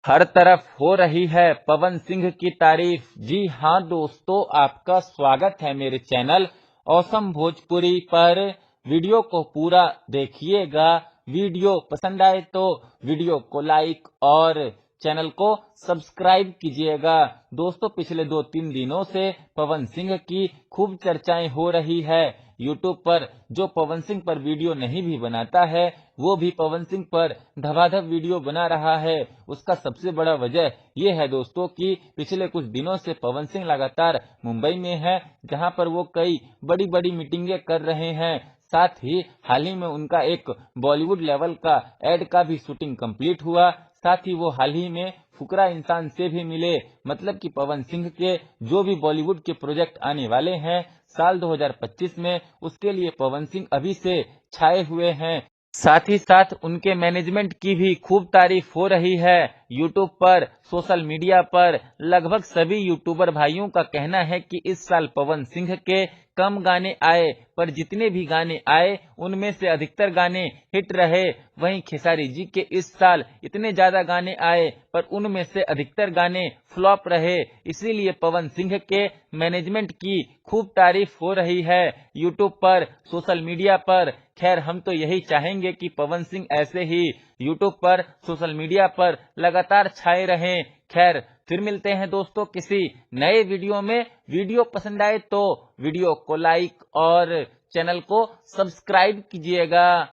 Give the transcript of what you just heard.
हर तरफ हो रही है पवन सिंह की तारीफ। जी हाँ दोस्तों, आपका स्वागत है मेरे चैनल औसम भोजपुरी पर। वीडियो को पूरा देखिएगा। वीडियो पसंद आए तो वीडियो को लाइक और चैनल को सब्सक्राइब कीजिएगा। दोस्तों, पिछले 2-3 दिनों से पवन सिंह की खूब चर्चाएं हो रही है। यूट्यूब पर जो पवन सिंह पर वीडियो नहीं भी बनाता है, वो भी पवन सिंह पर धबाधब वीडियो बना रहा है। उसका सबसे बड़ा वजह यह है दोस्तों कि पिछले कुछ दिनों से पवन सिंह लगातार मुंबई में है, जहां पर वो कई बड़ी बड़ी मीटिंगें कर रहे हैं। साथ ही हाल ही में उनका एक बॉलीवुड लेवल का एड का भी शूटिंग कंप्लीट हुआ। साथ ही वो हाल ही में फुकरा इंसान से भी मिले। मतलब कि पवन सिंह के जो भी बॉलीवुड के प्रोजेक्ट आने वाले हैं साल 2025 में, उसके लिए पवन सिंह अभी से छाए हुए हैं। साथ ही साथ उनके मैनेजमेंट की भी खूब तारीफ हो रही है। यूट्यूब पर, सोशल मीडिया पर लगभग सभी यूट्यूबर भाइयों का कहना है कि इस साल पवन सिंह के कम गाने आए, पर जितने भी गाने आए उनमें से अधिकतर गाने हिट रहे। वहीं खेसारी जी के इस साल इतने ज्यादा गाने आए, पर उनमें से अधिकतर गाने फ्लॉप रहे। इसीलिए पवन सिंह के मैनेजमेंट की खूब तारीफ हो रही है यूट्यूब पर, सोशल मीडिया पर। खैर, हम तो यही चाहेंगे कि पवन सिंह ऐसे ही यूट्यूब पर, सोशल मीडिया पर लगातार छाए रहें। खैर, फिर मिलते हैं दोस्तों किसी नए वीडियो में। वीडियो पसंद आए तो वीडियो को लाइक और चैनल को सब्सक्राइब कीजिएगा।